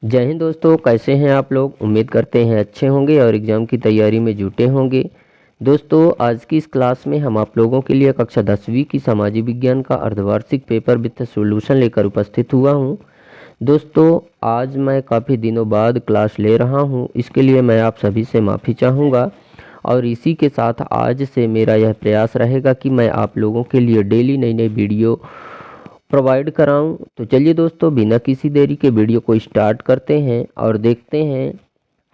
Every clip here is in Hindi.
जय हिंद दोस्तों, कैसे हैं आप लोग। उम्मीद करते हैं अच्छे होंगे और एग्ज़ाम की तैयारी में जुटे होंगे। दोस्तों, आज की इस क्लास में हम आप लोगों के लिए कक्षा 10वीं की सामाजिक विज्ञान का अर्धवार्षिक पेपर विथ सॉल्यूशन लेकर उपस्थित हुआ हूं। दोस्तों, आज मैं काफ़ी दिनों बाद क्लास ले रहा हूं, इसके लिए मैं आप सभी से माफ़ी चाहूँगा। और इसी के साथ आज से मेरा यह प्रयास रहेगा कि मैं आप लोगों के लिए डेली नई नई वीडियो प्रोवाइड कराऊं। तो चलिए दोस्तों, बिना किसी देरी के वीडियो को स्टार्ट करते हैं और देखते हैं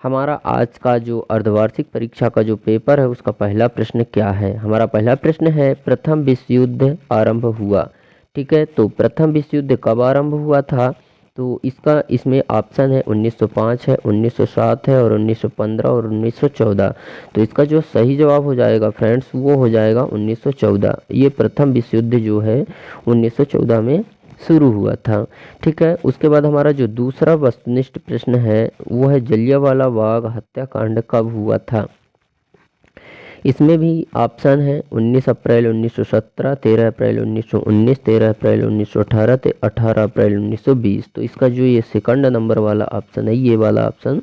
हमारा आज का जो अर्धवार्षिक परीक्षा का जो पेपर है उसका पहला प्रश्न क्या है। हमारा पहला प्रश्न है, प्रथम विश्व युद्ध आरंभ हुआ। ठीक है, तो प्रथम विश्व युद्ध कब आरंभ हुआ था। तो इसका इसमें ऑप्शन है 1905 है, 1907 है और 1915 और 1914। तो इसका जो सही जवाब हो जाएगा फ्रेंड्स वो हो जाएगा 1914। ये प्रथम विश्व युद्ध जो है 1914 में शुरू हुआ था। ठीक है, उसके बाद हमारा जो दूसरा वस्तुनिष्ठ प्रश्न है वो है, जलियांवाला बाग हत्याकांड कब हुआ था। इसमें भी ऑप्शन है 19 अप्रैल 1917, 13 अप्रैल 1919, 13 अप्रैल 1918, 18 अप्रैल 1920। तो इसका जो ये सेकंड नंबर वाला ऑप्शन है ये वाला ऑप्शन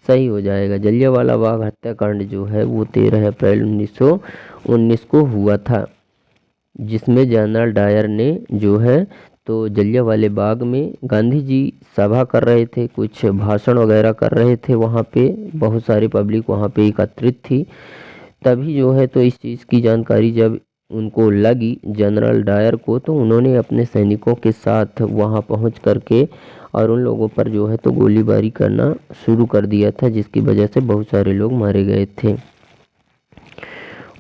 सही हो जाएगा। जलियांवाला बाग हत्याकांड जो है वो 13 अप्रैल 1919 को हुआ था, जिसमें जनरल डायर ने जो है तो जलियांवाले बाग में गांधी जी सभा कर रहे थे, कुछ भाषण वगैरह कर रहे थे। वहाँ पे बहुत सारी पब्लिक वहाँ पे एकत्रित थी। तभी जो है तो इस चीज़ की जानकारी जब उनको लगी जनरल डायर को, तो उन्होंने अपने सैनिकों के साथ वहां पहुंच करके और उन लोगों पर जो है तो गोलीबारी करना शुरू कर दिया था, जिसकी वजह से बहुत सारे लोग मारे गए थे।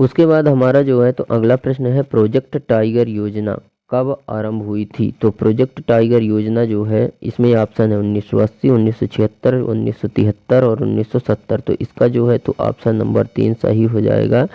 उसके बाद हमारा जो है तो अगला प्रश्न है, प्रोजेक्ट टाइगर योजना कब आरंभ हुई थी। तो प्रोजेक्ट टाइगर योजना जो है इसमें ऑप्शन है 1980, 1976, 1973 और 1970। तो इसका जो है तो ऑप्शन नंबर 3 सही हो जाएगा।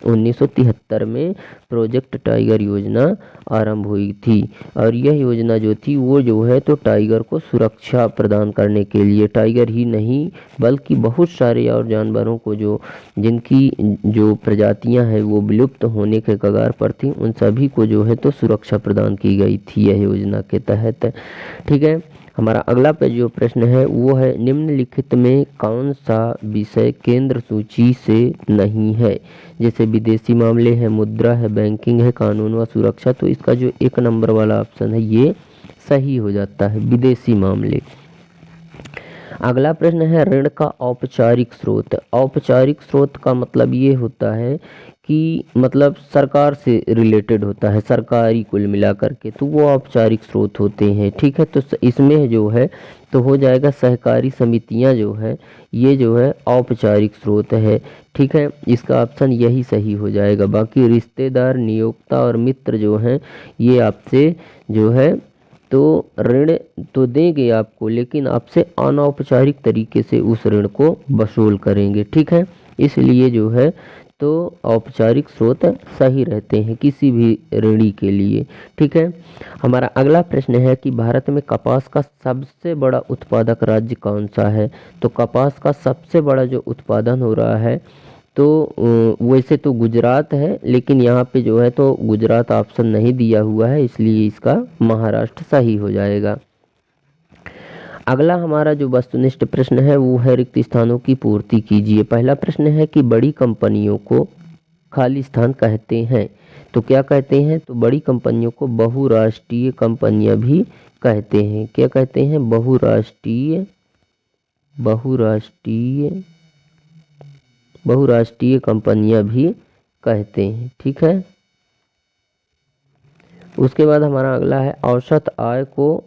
1973 में प्रोजेक्ट टाइगर योजना आरंभ हुई थी और यह योजना जो थी वो जो है तो टाइगर को सुरक्षा प्रदान करने के लिए, टाइगर ही नहीं बल्कि बहुत सारे और जानवरों को जो जिनकी जो प्रजातियां हैं वो विलुप्त होने के कगार पर थी, उन सभी को जो है तो सुरक्षा प्रदान की गई थी यह योजना के तहत। ठीक है, हमारा अगला पे जो प्रश्न है वो है, निम्नलिखित में कौन सा विषय केंद्र सूची से नहीं है। जैसे विदेशी मामले है, मुद्रा है, बैंकिंग है, कानून व सुरक्षा। तो इसका जो एक नंबर वाला ऑप्शन है ये सही हो जाता है, विदेशी मामले। अगला प्रश्न है, ऋण का औपचारिक स्रोत। औपचारिक स्रोत का मतलब ये होता है कि मतलब सरकार से रिलेटेड होता है, सरकारी कुल मिलाकर के, तो वो औपचारिक स्रोत होते हैं। ठीक है, तो इसमें जो है तो हो जाएगा सहकारी समितियां जो है ये जो है औपचारिक स्रोत है। ठीक है, इसका ऑप्शन यही सही हो जाएगा। बाकी रिश्तेदार, नियोक्ता और मित्र जो हैं ये आपसे जो है तो ऋण तो देंगे आपको, लेकिन आपसे अनौपचारिक तरीके से उस ऋण को वसूल करेंगे। ठीक है, इसलिए जो है तो औपचारिक स्रोत सही रहते हैं किसी भी ऋणी के लिए। ठीक है, हमारा अगला प्रश्न है कि भारत में कपास का सबसे बड़ा उत्पादक राज्य कौन सा है। तो कपास का सबसे बड़ा जो उत्पादन हो रहा है तो वैसे तो गुजरात है, लेकिन यहाँ पे जो है तो गुजरात ऑप्शन नहीं दिया हुआ है, इसलिए इसका महाराष्ट्र सही हो जाएगा। अगला हमारा जो वस्तुनिष्ठ प्रश्न है वो है, रिक्त स्थानों की पूर्ति कीजिए। पहला प्रश्न है कि बड़ी कंपनियों को खाली स्थान कहते हैं। तो क्या कहते हैं, तो बड़ी कंपनियों को बहुराष्ट्रीय कंपनियां भी कहते हैं। क्या कहते हैं, बहुराष्ट्रीय बहुराष्ट्रीय बहुराष्ट्रीय कंपनियां भी कहते हैं। ठीक है, उसके बाद हमारा अगला है, औसत आय को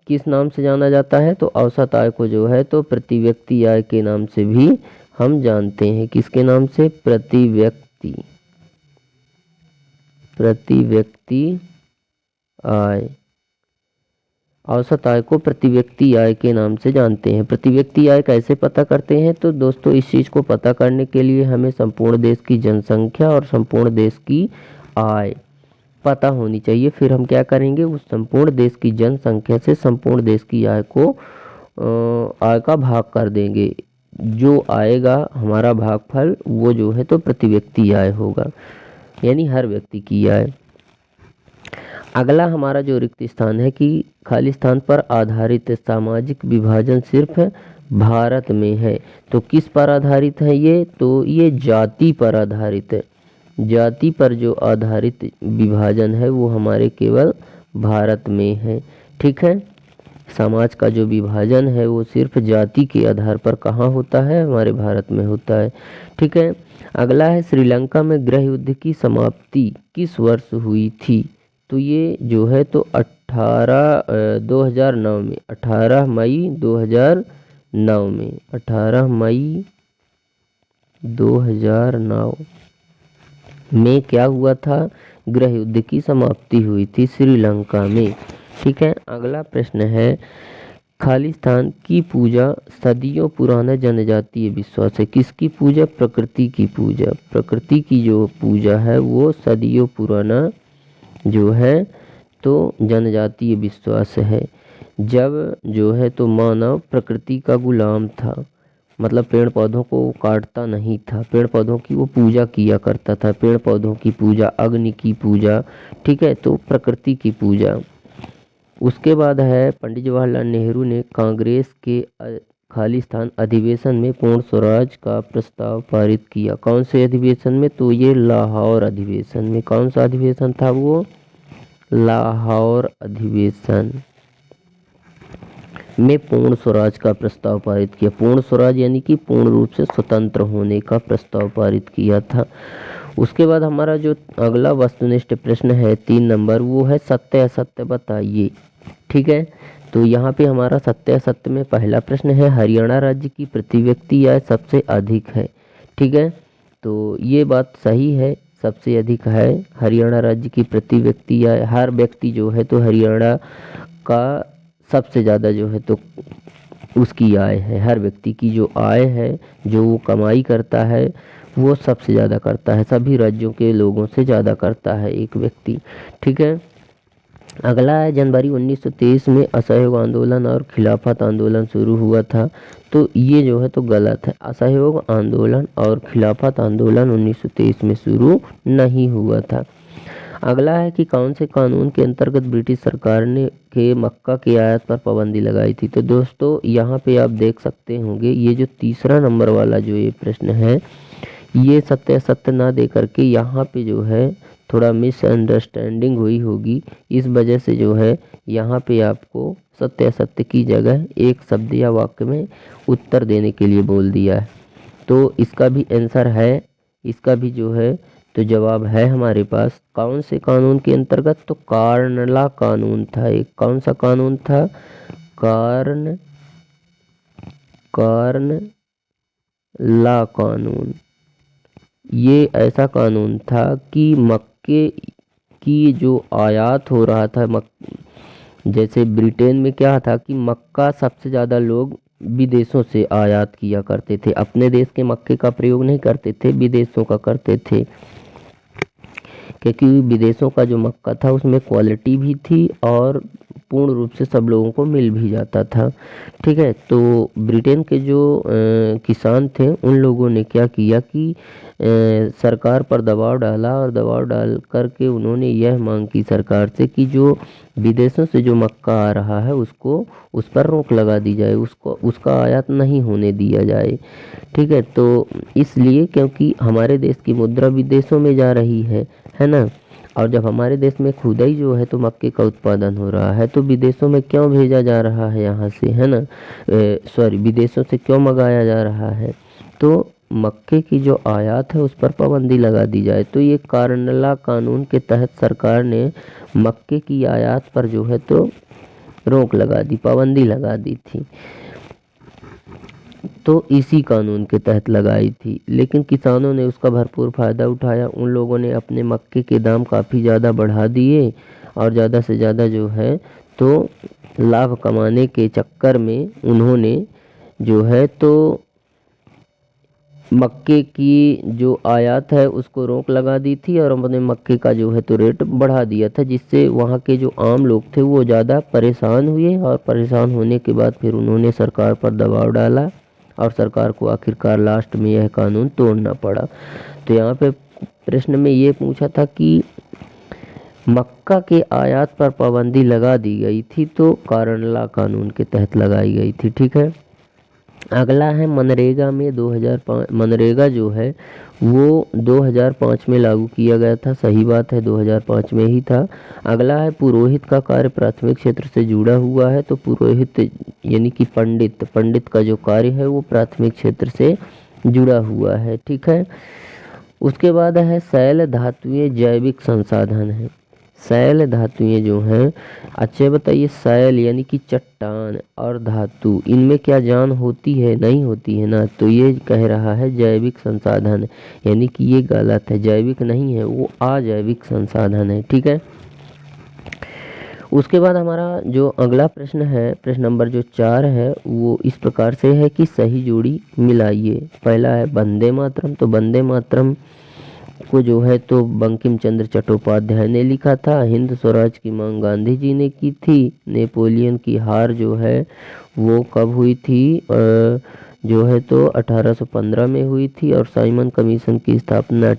किस नाम से जाना जाता है। तो औसत आय को जो है तो प्रति व्यक्ति आय के नाम से भी हम जानते हैं। किसके नाम से, प्रति व्यक्ति आय। औसत आय को प्रति व्यक्ति आय के नाम से जानते हैं। प्रति व्यक्ति आय कैसे पता करते हैं, तो दोस्तों इस चीज़ को पता करने के लिए हमें संपूर्ण देश की जनसंख्या और संपूर्ण देश की आय पता होनी चाहिए। फिर हम क्या करेंगे, उस संपूर्ण देश की जनसंख्या से संपूर्ण देश की आय को आय का भाग कर देंगे। जो आएगा हमारा भागफल वो जो है तो प्रति व्यक्ति आय होगा, यानी हर व्यक्ति की आय। अगला हमारा जो रिक्त स्थान है कि खाली स्थान पर आधारित सामाजिक विभाजन सिर्फ भारत में है। तो किस पर आधारित है ये? तो ये जाति पर आधारित है। जाति पर जो आधारित विभाजन है वो हमारे केवल भारत में है। ठीक है, समाज का जो विभाजन है वो सिर्फ जाति के आधार पर कहाँ होता है? हमारे भारत में होता है। ठीक है, अगला है श्रीलंका में गृह युद्ध की समाप्ति किस वर्ष हुई थी? तो ये जो है तो 2009 में, 18 मई 2009 में, 18 मई 2009 में क्या हुआ था? गृह युद्ध की समाप्ति हुई थी श्रीलंका में। ठीक है, अगला प्रश्न है खालिस्तान की पूजा सदियों पुराना जनजातीय विश्वास है। किसकी पूजा? प्रकृति की पूजा। प्रकृति की जो पूजा है वो सदियों पुराना जो है तो जनजातीय विश्वास है। जब जो है तो मानव प्रकृति का गुलाम था, मतलब पेड़ पौधों को काटता नहीं था, पेड़ पौधों की वो पूजा किया करता था, पेड़ पौधों की पूजा, अग्नि की पूजा। ठीक है, तो प्रकृति की पूजा। उसके बाद है पंडित जवाहरलाल नेहरू ने कांग्रेस के खालिस्तान अधिवेशन में पूर्ण स्वराज का प्रस्ताव पारित किया। कौन से अधिवेशन में? तो ये लाहौर अधिवेशन में। कौन सा अधिवेशन था वो? लाहौर अधिवेशन में पूर्ण स्वराज का प्रस्ताव पारित किया। पूर्ण स्वराज यानी कि पूर्ण रूप से स्वतंत्र होने का प्रस्ताव पारित किया था। उसके बाद हमारा जो अगला वस्तुनिष्ठ प्रश्न है 3 नंबर, वो है सत्य असत्य बताइए। ठीक है, तो यहाँ पे हमारा सत्य असत्य में पहला प्रश्न है हरियाणा राज्य की प्रति व्यक्ति आय सबसे अधिक है। ठीक है, तो ये बात सही है, सबसे अधिक है हरियाणा राज्य की प्रति व्यक्ति आय। हर व्यक्ति जो है तो हरियाणा का सबसे ज़्यादा जो है तो उसकी आय है, हर व्यक्ति की जो आय है, जो वो कमाई करता है वो सबसे ज़्यादा करता है, सभी राज्यों के लोगों से ज़्यादा करता है एक व्यक्ति। ठीक है, अगला है जनवरी 1923 में असहयोग आंदोलन और खिलाफत आंदोलन शुरू हुआ था। तो ये जो है तो गलत है, असहयोग आंदोलन और खिलाफत आंदोलन 1923 में शुरू नहीं हुआ था। अगला है कि कौन से कानून के अंतर्गत ब्रिटिश सरकार ने के मक्का की आयात पर पाबंदी लगाई थी? तो दोस्तों यहाँ पे आप देख सकते होंगे ये जो तीसरा नंबर वाला जो ये प्रश्न है, ये सत्य असत्य ना दे करके यहाँ पे जो है थोड़ा मिसअंडरस्टैंडिंग हुई होगी, इस वजह से जो है यहाँ पे आपको सत्य असत्य की जगह एक शब्द या वाक्य में उत्तर देने के लिए बोल दिया है। तो इसका भी आंसर है, इसका भी जो है तो जवाब है हमारे पास। कौन से कानून के अंतर्गत? तो कार्नला कानून था एक। कौन सा कानून था? कार्नला कानून। ये ऐसा कानून था कि मक्के की जो आयात हो रहा था, जैसे ब्रिटेन में क्या था कि मक्का सबसे ज़्यादा लोग विदेशों से आयात किया करते थे, अपने देश के मक्के का प्रयोग नहीं करते थे, विदेशों का करते थे, क्योंकि विदेशों का जो मक्का था उसमें क्वालिटी भी थी और पूर्ण रूप से सब लोगों को मिल भी जाता था। ठीक है, तो ब्रिटेन के जो किसान थे उन लोगों ने क्या किया कि सरकार पर दबाव डाला और दबाव डाल करके उन्होंने यह मांग की सरकार से कि जो विदेशों से जो मक्का आ रहा है उसको उस पर रोक लगा दी जाए, उसको उसका आयात नहीं होने दिया जाए। ठीक है, तो इसलिए क्योंकि हमारे देश की मुद्रा विदेशों में जा रही है ना, और जब हमारे देश में खुद ही जो है तो मक्के का उत्पादन हो रहा है तो विदेशों में क्यों भेजा जा रहा है यहाँ से, है ना, सॉरी विदेशों से क्यों मंगाया जा रहा है? तो मक्के की जो आयात है उस पर पाबंदी लगा दी जाए। तो ये कार्नला कानून के तहत सरकार ने मक्के की आयात पर जो है तो रोक लगा दी, पाबंदी लगा दी थी। तो इसी कानून के तहत लगाई थी, लेकिन किसानों ने उसका भरपूर फ़ायदा उठाया। उन लोगों ने अपने मक्के के दाम काफ़ी ज़्यादा बढ़ा दिए और ज़्यादा से ज़्यादा जो है तो लाभ कमाने के चक्कर में उन्होंने जो है तो मक्के की जो आयात है उसको रोक लगा दी थी और अपने मक्के का जो है तो रेट बढ़ा दिया था, जिससे वहाँ के जो आम लोग थे वो ज़्यादा परेशान हुए और परेशान होने के बाद फिर उन्होंने सरकार पर दबाव डाला और सरकार को आखिरकार लास्ट में यह कानून तोड़ना पड़ा। तो यहाँ पे प्रश्न में ये पूछा था कि मक्का के आयात पर पाबंदी लगा दी गई थी, तो कारण ला कानून के तहत लगाई गई थी। ठीक है। अगला है मनरेगा में 2005, मनरेगा जो है वो 2005 में लागू किया गया था। सही बात है, 2005 में ही था। अगला है पुरोहित का कार्य प्राथमिक क्षेत्र से जुड़ा हुआ है, तो पुरोहित यानी कि पंडित, पंडित का जो कार्य है वो प्राथमिक क्षेत्र से जुड़ा हुआ है। ठीक है। उसके बाद है शैल धातुएं जैविक संसाधन है। शैल धातुएं जो हैं, अच्छा बताइए, शैल यानी कि चट्टान और धातु, इनमें क्या जान होती है? नहीं होती है ना। तो ये कह रहा है जैविक संसाधन, यानी कि ये गलत है, जैविक नहीं है, वो अजैविक संसाधन है। ठीक है। उसके बाद हमारा जो अगला प्रश्न है, प्रश्न नंबर जो 4 है, वो इस प्रकार से है कि सही जोड़ी मिलाइए। पहला है वंदे मातरम, तो वंदे मातरम को जो है तो बंकिम चंद्र चट्टोपाध्याय ने लिखा था। हिंद स्वराज की मांग गांधी जी ने की थी। नेपोलियन की हार जो है वो कब हुई थी? जो है तो 1815 में हुई थी। और साइमन कमीशन की स्थापना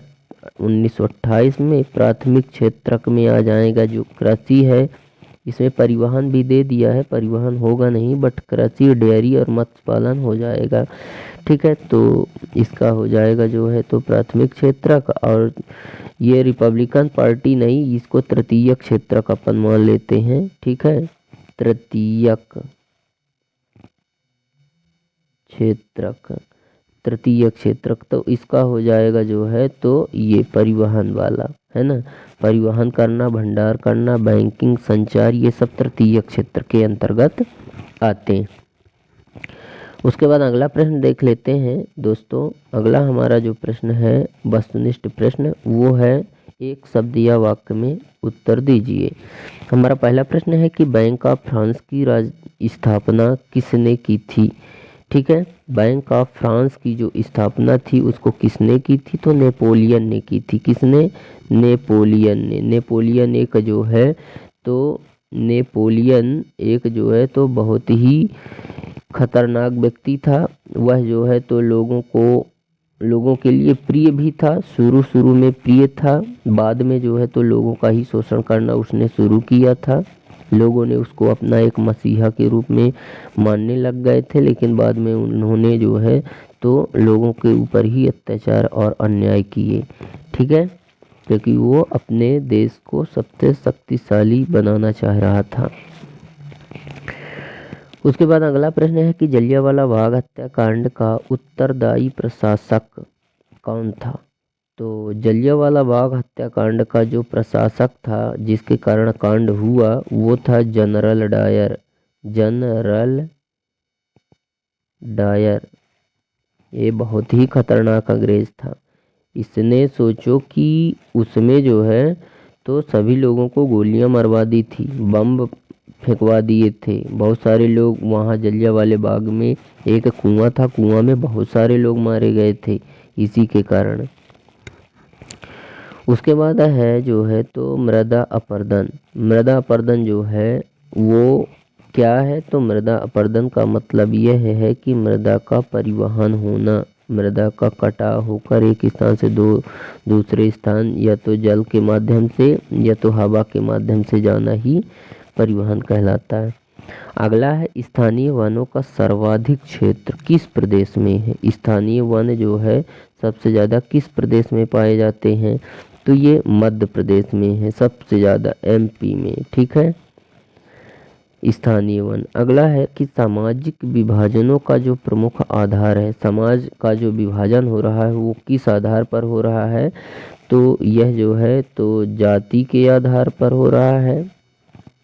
1928 में। प्राथमिक क्षेत्रक में आ जाएगा जो कृषि है, इसमें परिवहन भी दे दिया है, परिवहन होगा नहीं, बट कृषि, डेयरी और मत्स्य पालन हो जाएगा। ठीक है। तो इसका हो जाएगा जो है तो प्राथमिक क्षेत्रक। और ये रिपब्लिकन पार्टी नहीं, इसको तृतीयक क्षेत्रक अपन मान लेते हैं। ठीक है। तृतीयक क्षेत्रक, तृतीय क्षेत्रक, तो इसका हो जाएगा जो है तो ये परिवहन वाला है ना। परिवहन करना, भंडार करना, बैंकिंग, संचार, ये सब तृतीय क्षेत्र के अंतर्गत आते हैं। उसके बाद अगला प्रश्न देख लेते हैं दोस्तों। अगला हमारा जो प्रश्न है वस्तुनिष्ठ प्रश्न, वो है एक शब्द या वाक्य में उत्तर दीजिए। हमारा पहला प्रश्न है कि बैंक ऑफ फ्रांस की स्थापना किसने की थी? ठीक है। बैंक ऑफ फ्रांस की जो स्थापना थी उसको किसने की थी? तो नेपोलियन ने की थी। किसने? नेपोलियन ने। नेपोलियन एक जो है तो नेपोलियन एक जो है तो बहुत ही खतरनाक व्यक्ति था। वह जो है तो लोगों के लिए प्रिय भी था। शुरू शुरू में प्रिय था, बाद में जो है तो लोगों का ही शोषण करना उसने शुरू किया था। लोगों ने उसको अपना एक मसीहा के रूप में मानने लग गए थे, लेकिन बाद में उन्होंने जो है तो लोगों के ऊपर ही अत्याचार और अन्याय किए। ठीक है। क्योंकि वो अपने देश को सबसे शक्तिशाली बनाना चाह रहा था। उसके बाद अगला प्रश्न है कि जलियांवाला बाग हत्याकांड का उत्तरदायी प्रशासक कौन था? तो जलियांवाला बाग हत्याकांड का जो प्रशासक था, जिसके कारण कांड हुआ, वो था जनरल डायर। जनरल डायर, ये बहुत ही खतरनाक अंग्रेज था। इसने सोचो कि उसमें जो है तो सभी लोगों को गोलियां मरवा दी थी, बम फेंकवा दिए थे। बहुत सारे लोग वहाँ जलियांवाले बाग में एक कुआं था, कुआं में बहुत सारे लोग मारे गए थे इसी के कारण। उसके बाद है जो है तो मृदा अपरदन। मृदा अपरदन जो है वो क्या है? तो मृदा अपरदन का मतलब यह है कि मृदा का परिवहन होना, मृदा का कटाव होकर एक स्थान से दूसरे स्थान या तो जल के माध्यम से या तो हवा के माध्यम से जाना ही परिवहन कहलाता है। अगला है स्थानीय वनों का सर्वाधिक क्षेत्र किस प्रदेश में है? स्थानीय वन जो है सबसे ज़्यादा किस प्रदेश में पाए जाते हैं? तो ये मध्य प्रदेश में है सबसे ज़्यादा, एमपी में। ठीक है। स्थानीय वन। अगला है कि सामाजिक विभाजनों का जो प्रमुख आधार है, समाज का जो विभाजन हो रहा है वो किस आधार पर हो रहा है? तो यह जो है तो जाति के आधार पर हो रहा है,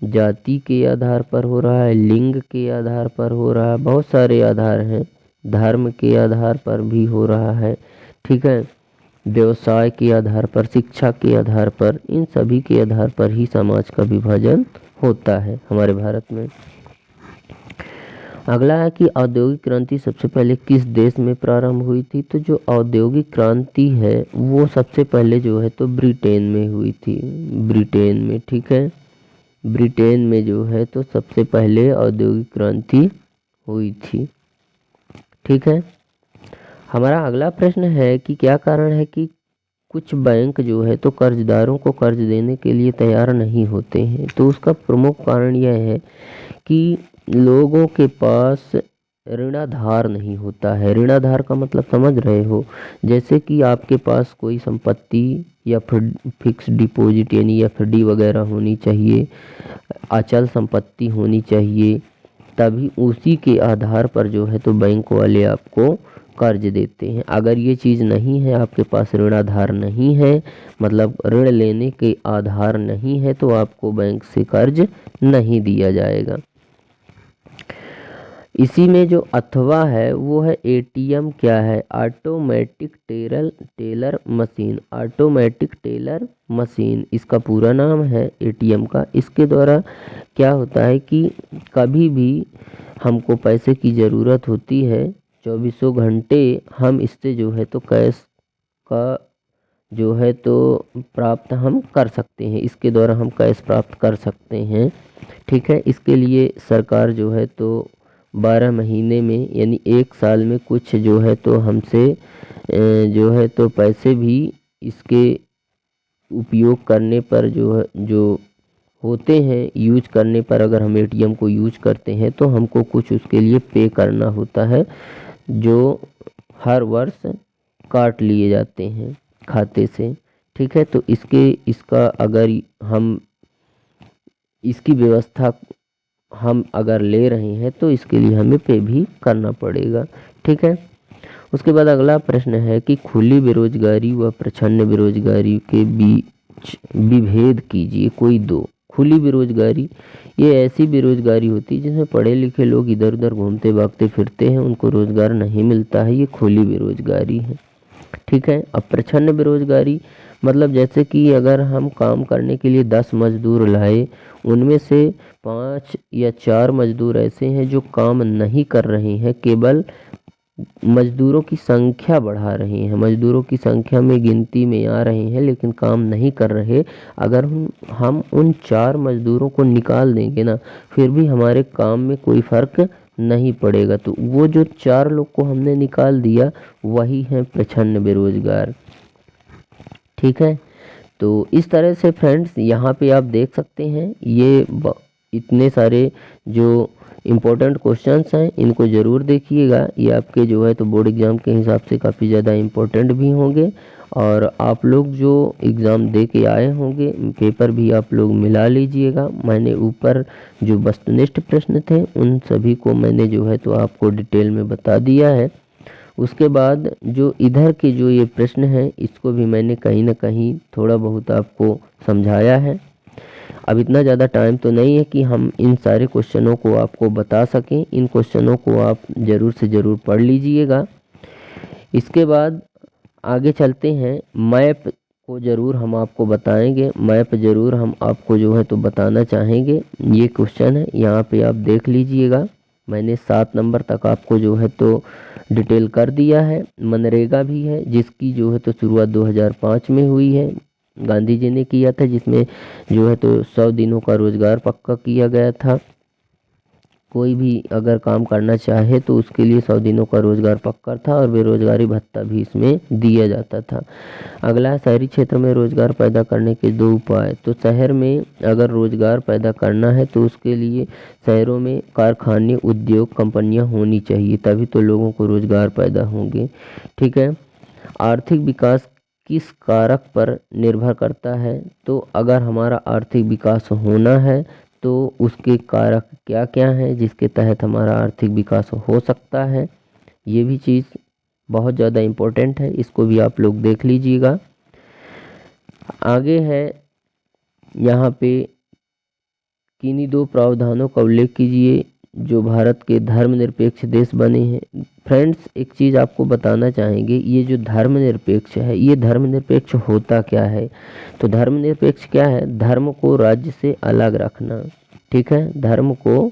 जाति के आधार पर हो रहा है, लिंग के आधार पर हो रहा है, बहुत सारे आधार हैं, धर्म के आधार पर भी हो रहा है। ठीक है। व्यवसाय के आधार पर, शिक्षा के आधार पर, इन सभी के आधार पर ही समाज का विभाजन होता है हमारे भारत में। अगला है कि औद्योगिक क्रांति सबसे पहले किस देश में प्रारंभ हुई थी? तो जो औद्योगिक क्रांति है वो सबसे पहले जो है तो ब्रिटेन में हुई थी, ब्रिटेन में। ठीक है। ब्रिटेन में जो है तो सबसे पहले औद्योगिक क्रांति हुई थी। ठीक है। हमारा अगला प्रश्न है कि क्या कारण है कि कुछ बैंक जो है तो कर्जदारों को कर्ज देने के लिए तैयार नहीं होते हैं। तो उसका प्रमुख कारण यह है कि लोगों के पास ऋणाधार नहीं होता है। ऋणाधार का मतलब समझ रहे हो, जैसे कि आपके पास कोई संपत्ति या फिर फिक्स डिपॉजिट यानी एफडी वगैरह होनी चाहिए, अचल संपत्ति होनी चाहिए, तभी उसी के आधार पर जो है तो बैंक वाले आपको कर्ज देते हैं। अगर ये चीज़ नहीं है, आपके पास ऋणाधार नहीं है, मतलब ऋण लेने के आधार नहीं है, तो आपको बैंक से कर्ज नहीं दिया जाएगा। इसी में जो अथवा है वो है एटीएम। क्या है? Automatic teller machine. Automatic teller machine इसका पूरा नाम है एटीएम का। इसके द्वारा क्या होता है कि कभी भी हमको पैसे की ज़रूरत होती है, चौबीसों घंटे हम इससे जो है तो कैश का जो है तो प्राप्त हम कर सकते हैं। इसके द्वारा हम कैश प्राप्त कर सकते हैं। ठीक है, इसके लिए सरकार जो है तो 12 महीने में यानी 1 साल में कुछ जो है तो हमसे जो है तो पैसे भी इसके उपयोग करने पर जो होते हैं, यूज करने पर अगर हम एटीएम को यूज करते हैं तो हमको कुछ उसके लिए पे करना होता है, जो हर वर्ष काट लिए जाते हैं खाते से। ठीक है, तो इसका अगर हम इसकी व्यवस्था हम अगर ले रहे हैं तो इसके लिए हमें पे भी करना पड़ेगा। ठीक है, उसके बाद अगला प्रश्न है कि खुली बेरोजगारी व प्रच्छन्न बेरोजगारी के बीच विभेद कीजिए कोई दो। खुली बेरोजगारी ये ऐसी बेरोजगारी होती है जिसमें पढ़े लिखे लोग इधर उधर घूमते भागते फिरते हैं, उनको रोजगार नहीं मिलता है, ये खुली बेरोजगारी है। ठीक है, अब प्रच्छन्न बेरोजगारी मतलब जैसे कि अगर हम काम करने के लिए 10 मजदूर लाए, उनमें से 5 या 4 मजदूर ऐसे हैं जो काम नहीं कर रहे हैं, केवल मजदूरों की संख्या बढ़ा रहे हैं, मजदूरों की संख्या में गिनती में आ रहे हैं लेकिन काम नहीं कर रहे। अगर हम उन 4 मजदूरों को निकाल देंगे ना, फिर भी हमारे काम में कोई फ़र्क नहीं पड़ेगा। तो वो जो 4 लोग को हमने निकाल दिया वही है प्रच्छन्न बेरोजगार। ठीक है, तो इस तरह से फ्रेंड्स यहाँ पे आप देख सकते हैं ये इतने सारे जो इम्पोर्टेंट क्वेश्चंस हैं, इनको ज़रूर देखिएगा। ये आपके जो है तो बोर्ड एग्ज़ाम के हिसाब से काफ़ी ज़्यादा इम्पोर्टेंट भी होंगे, और आप लोग जो एग्ज़ाम दे के आए होंगे पेपर भी आप लोग मिला लीजिएगा। मैंने ऊपर जो वस्तुनिष्ठ प्रश्न थे उन सभी को मैंने जो है तो आपको डिटेल में बता दिया है। उसके बाद जो इधर के जो ये प्रश्न हैं इसको भी मैंने कहीं ना कहीं थोड़ा बहुत आपको समझाया है। अब इतना ज़्यादा टाइम तो नहीं है कि हम इन सारे क्वेश्चनों को आपको बता सकें। इन क्वेश्चनों को आप ज़रूर से ज़रूर पढ़ लीजिएगा। इसके बाद आगे चलते हैं, मैप को ज़रूर हम आपको बताएंगे, मैप ज़रूर हम आपको जो है तो बताना चाहेंगे। ये क्वेश्चन है, यहाँ पे आप देख लीजिएगा। मैंने 7 नंबर तक आपको जो है तो डिटेल कर दिया है। मनरेगा भी है जिसकी जो है तो शुरुआत 2005 में हुई है, गांधी जी ने किया था, जिसमें जो है तो 100 दिनों का रोज़गार पक्का किया गया था। कोई भी अगर काम करना चाहे तो उसके लिए 100 दिनों का रोज़गार पक्का था, और बेरोजगारी भत्ता भी इसमें दिया जाता था। अगला है शहरी क्षेत्र में रोज़गार पैदा करने के 2 उपाय। तो शहर में अगर रोज़गार पैदा करना है तो उसके लिए शहरों में कारखाने, उद्योग, कंपनियां होनी चाहिए, तभी तो लोगों को रोज़गार पैदा होंगे। ठीक है, आर्थिक विकास किस कारक पर निर्भर करता है? तो अगर हमारा आर्थिक विकास होना है तो उसके कारक क्या क्या हैं जिसके तहत हमारा आर्थिक विकास हो सकता है, ये भी चीज़ बहुत ज़्यादा इम्पोर्टेंट है, इसको भी आप लोग देख लीजिएगा। आगे है यहाँ पे किन्हीं 2 प्रावधानों का उल्लेख कीजिए जो भारत के धर्मनिरपेक्ष देश बने हैं। फ्रेंड्स, एक चीज़ आपको बताना चाहेंगे, ये जो धर्मनिरपेक्ष है, ये धर्मनिरपेक्ष होता क्या है? तो धर्मनिरपेक्ष क्या है? धर्म को राज्य से अलग रखना। ठीक है, धर्म को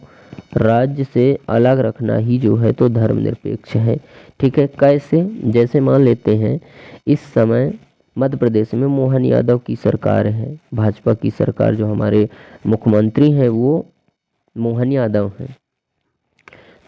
राज्य से अलग रखना ही जो है तो धर्मनिरपेक्ष है। ठीक है, कैसे? जैसे मान लेते हैं इस समय मध्य प्रदेश में मोहन यादव की सरकार है, भाजपा की सरकार, जो हमारे मुख्यमंत्री हैं वो मोहन यादव हैं।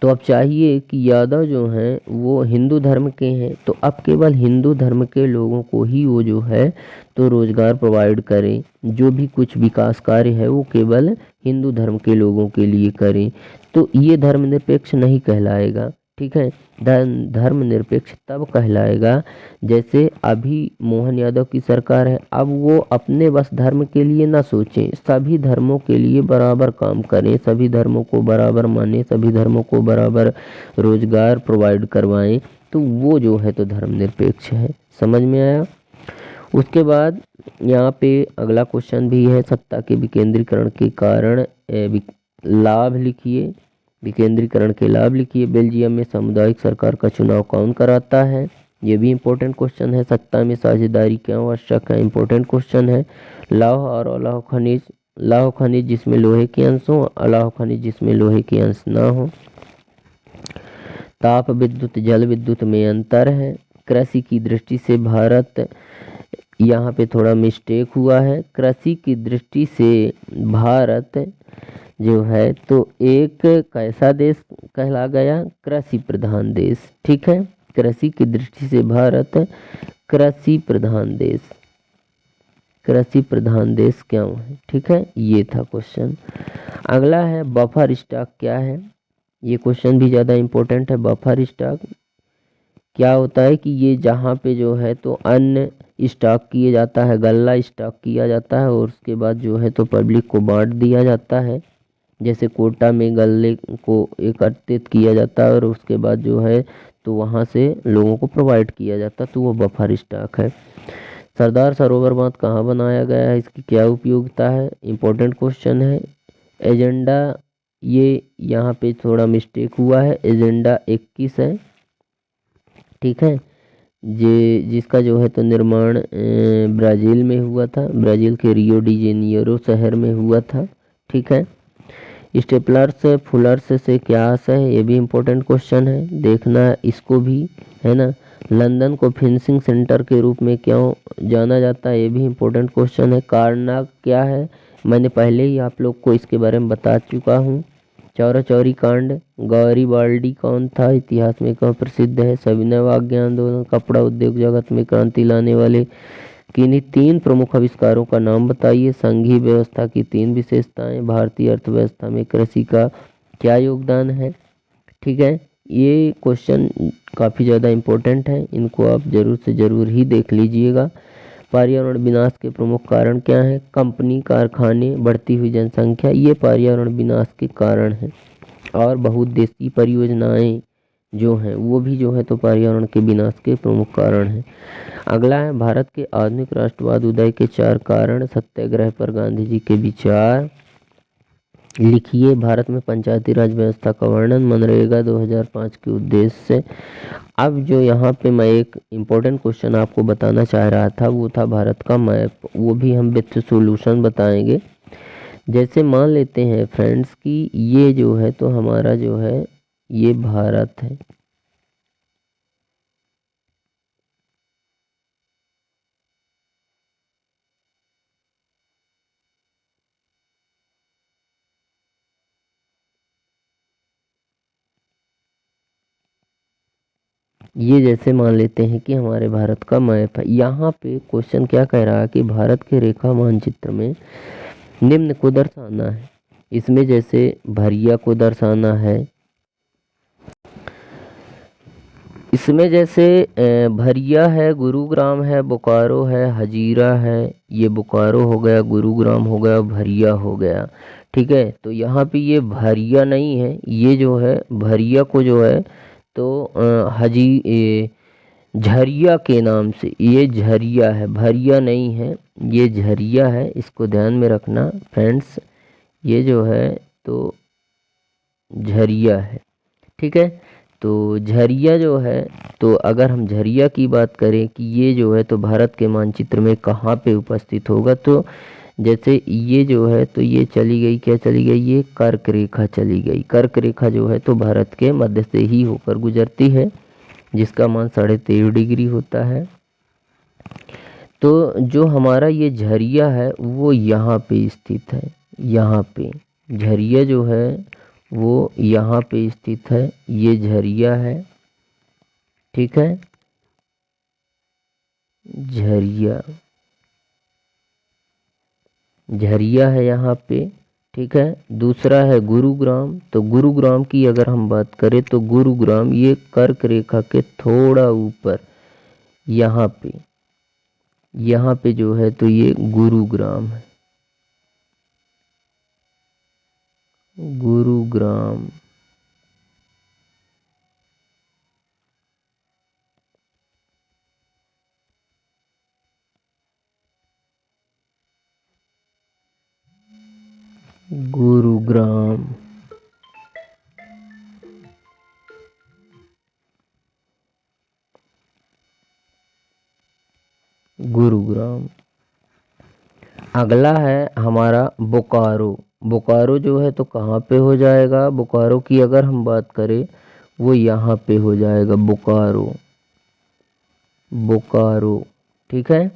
तो अब चाहिए कि यादव जो हैं वो हिंदू धर्म के हैं, तो अब केवल हिंदू धर्म के लोगों को ही वो जो है तो रोजगार प्रोवाइड करें, जो भी कुछ विकास कार्य है वो केवल हिंदू धर्म के लोगों के लिए करें, तो ये धर्मनिरपेक्ष नहीं कहलाएगा। ठीक है, धर्मनिरपेक्ष तब कहलाएगा जैसे अभी मोहन यादव की सरकार है, अब वो अपने बस धर्म के लिए ना सोचें, सभी धर्मों के लिए बराबर काम करें, सभी धर्मों को बराबर माने, सभी धर्मों को बराबर रोजगार प्रोवाइड करवाएं, तो वो जो है तो धर्मनिरपेक्ष है। समझ में आया? उसके बाद यहाँ पे अगला क्वेश्चन भी है, सत्ता के विकेंद्रीकरण के कारण लाभ लिखिए, विकेंद्रीकरण के लाभ लिखिए। बेल्जियम में सामुदायिक सरकार का चुनाव कौन कराता है? ये भी इम्पोर्टेंट क्वेश्चन है। सत्ता में साझेदारी क्यों आवश्यक है? इम्पोर्टेंट क्वेश्चन है। लौह और अलौह खनिज, लौह खनिज जिसमें लोहे के अंश हो, अलौह खनिज जिसमें लोहे के अंश ना हो। ताप विद्युत जल विद्युत में अंतर है। कृषि की दृष्टि से भारत, यहाँ पे थोड़ा मिस्टेक हुआ है, कृषि की दृष्टि से भारत जो है तो एक कैसा देश कहला गया? कृषि प्रधान देश। ठीक है, कृषि की दृष्टि से भारत कृषि प्रधान देश, कृषि प्रधान देश क्यों है? ठीक है, ये था क्वेश्चन। अगला है बफर स्टॉक क्या है? ये क्वेश्चन भी ज़्यादा इम्पोर्टेंट है। बफर स्टॉक क्या होता है कि ये जहाँ पे जो है तो अन्न स्टॉक किया जाता है, गल्ला स्टॉक किया जाता है और उसके बाद जो है तो पब्लिक को बांट दिया जाता है। जैसे कोटा में गल्ले को एकत्रित किया जाता है और उसके बाद जो है तो वहाँ से लोगों को प्रोवाइड किया जाता है, तो वो बफर स्टॉक है। सरदार सरोवर बांध कहाँ बनाया गया है? इसकी क्या उपयोगिता है? इम्पोर्टेंट क्वेश्चन है। एजेंडा, ये यहाँ पे थोड़ा मिस्टेक हुआ है, एजेंडा 21 है। ठीक है, जिसका जो है तो निर्माण ब्राज़ील में हुआ था, ब्राज़ील के रियो डी जेनिरो शहर में हुआ था। ठीक है, स्टेपलर्स फुलर्स से क्या आशय है? ये भी इम्पोर्टेंट क्वेश्चन है, देखना इसको भी, है ना। लंदन को फिनिशिंग सेंटर के रूप में क्यों जाना जाता है? ये भी इम्पोर्टेंट क्वेश्चन है। कारनाक क्या है? मैंने पहले ही आप लोग को इसके बारे में बता चुका हूँ। चौरा चौरी कांड, गौरीबाल्डी कौन था? इतिहास में कहाँ प्रसिद्ध है? सविनय वाग्य आंदोलन, कपड़ा उद्योग जगत में क्रांति लाने वाले किन्हीं 3 प्रमुख आविष्कारों का नाम बताइए। संघीय व्यवस्था की 3 विशेषताएं, भारतीय अर्थव्यवस्था में कृषि का क्या योगदान है? ठीक है, ये क्वेश्चन काफ़ी ज़्यादा इम्पोर्टेंट है, इनको आप ज़रूर से ज़रूर ही देख लीजिएगा। पर्यावरण विनाश के प्रमुख कारण क्या हैं? कंपनी, कारखाने, बढ़ती हुई जनसंख्या, ये पर्यावरण विनाश के कारण हैं। और बहुउद्देशीय परियोजनाएं जो हैं वो भी जो है तो पर्यावरण के विनाश के प्रमुख कारण हैं। अगला है भारत के आधुनिक राष्ट्रवाद उदय के 4 कारण। सत्याग्रह पर गांधी जी के विचार लिखिए। भारत में पंचायती राज व्यवस्था का वर्णन। मनरेगा 2005 के उद्देश्य से। अब जो यहाँ पे मैं एक इम्पोर्टेंट क्वेश्चन आपको बताना चाह रहा था वो था भारत का मैप, वो भी हम विथ सॉल्यूशन बताएंगे। जैसे मान लेते हैं फ्रेंड्स कि ये जो है तो हमारा जो है ये भारत है, ये जैसे मान लेते हैं कि हमारे भारत का मैप है। यहाँ पे क्वेश्चन क्या कह रहा है कि भारत के रेखा मानचित्र में निम्न को दर्शाना है। इसमें जैसे भरिया को दर्शाना है, इसमें जैसे भरिया है, गुरुग्राम है, बोकारो है, हजीरा है। ये बोकारो हो गया, गुरुग्राम हो गया, भरिया हो गया। ठीक है, तो यहाँ पे ये भरिया नहीं है, ये जो है भरिया को जो है तो झरिया के नाम से, ये झरिया है, भरिया नहीं है, ये झरिया है, इसको ध्यान में रखना फ्रेंड्स। ये जो है तो झरिया है। ठीक है, तो झरिया जो है तो अगर हम झरिया की बात करें कि ये जो है तो भारत के मानचित्र में कहाँ पे उपस्थित होगा, तो जैसे ये जो है तो ये चली गई, क्या चली गई? ये कर्क रेखा चली गई। कर्क रेखा जो है तो भारत के मध्य से ही होकर गुजरती है, जिसका मान 13.5 डिग्री होता है। तो जो हमारा ये झरिया है वो यहाँ पे स्थित है, यहाँ पे झरिया जो है वो यहाँ पे स्थित है, ये झरिया है, ठीक है, झरिया, झरिया है यहाँ पे, ठीक है। दूसरा है गुरुग्राम, तो गुरुग्राम की अगर हम बात करें तो गुरुग्राम ये कर्क रेखा के थोड़ा ऊपर यहाँ पे जो है तो ये गुरुग्राम है, गुरुग्राम। गुरुग्राम, गुरुग्राम। अगला है हमारा बोकारो। बोकारो जो है तो कहाँ पे हो जाएगा, बोकारो की अगर हम बात करें वो यहाँ पे हो जाएगा, बोकारो, बोकारो, ठीक है।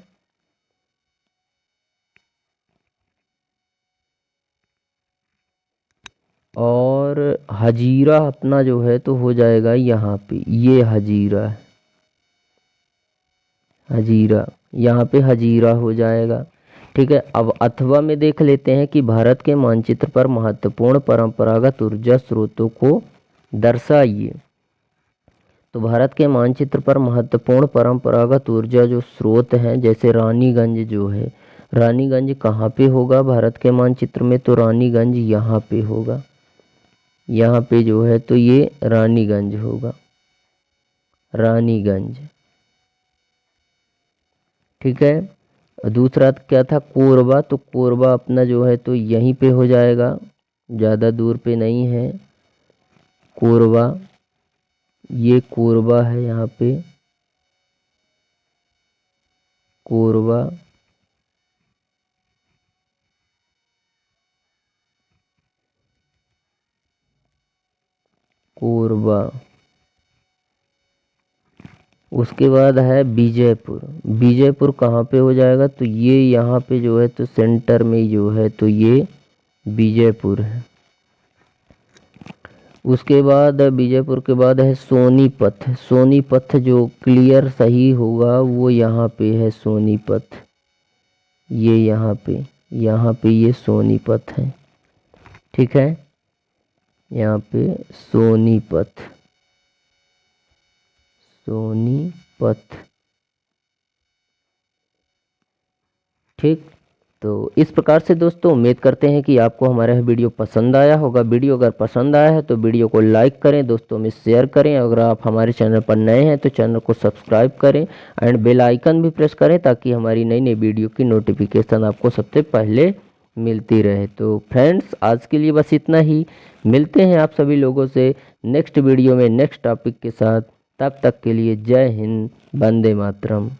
और हजीरा अपना जो है तो हो जाएगा यहाँ पे, ये हजीरा है, हजीरा, यहाँ पे हजीरा हो जाएगा, ठीक है। अब अथवा में देख लेते हैं कि भारत के मानचित्र पर महत्वपूर्ण परंपरागत ऊर्जा स्रोतों को दर्शाइए। तो भारत के मानचित्र पर महत्वपूर्ण परंपरागत ऊर्जा जो स्रोत हैं, जैसे रानीगंज जो है, रानीगंज कहाँ पे होगा भारत के मानचित्र में, तो रानीगंज यहाँ पे होगा, यहाँ पे जो है तो ये रानीगंज होगा, रानीगंज, ठीक है। दूसरा क्या था, कोरबा, तो कोरबा अपना जो है तो यहीं पे हो जाएगा, ज़्यादा दूर पे नहीं है, कोरबा, ये कोरबा है यहाँ पे, कोरबा, कोरबा। उसके बाद है बीजयपुर। बीजयपुर कहाँ पे हो जाएगा, तो ये यहाँ पे जो है तो सेंटर में जो है तो ये बीजयपुर है। उसके बाद बीजयपुर के बाद है सोनीपत। सोनीपत जो क्लियर सही होगा वो यहाँ पे है, सोनीपत, ये यहाँ पे ये सोनीपत है, ठीक है, यहाँ पे सोनीपत, सोनीपत, ठीक। तो इस प्रकार से दोस्तों उम्मीद करते हैं कि आपको हमारा यह वीडियो पसंद आया होगा। वीडियो अगर पसंद आया है तो वीडियो को लाइक करें, दोस्तों में शेयर करें। अगर आप हमारे चैनल पर नए हैं तो चैनल को सब्सक्राइब करें एंड बेल आइकन भी प्रेस करें ताकि हमारी नई नई वीडियो की नोटिफिकेशन आपको सबसे पहले मिलती रहे। तो फ्रेंड्स आज के लिए बस इतना ही, मिलते हैं आप सभी लोगों से नेक्स्ट वीडियो में नेक्स्ट टॉपिक के साथ। तब तक के लिए जय हिंद, वंदे मातरम।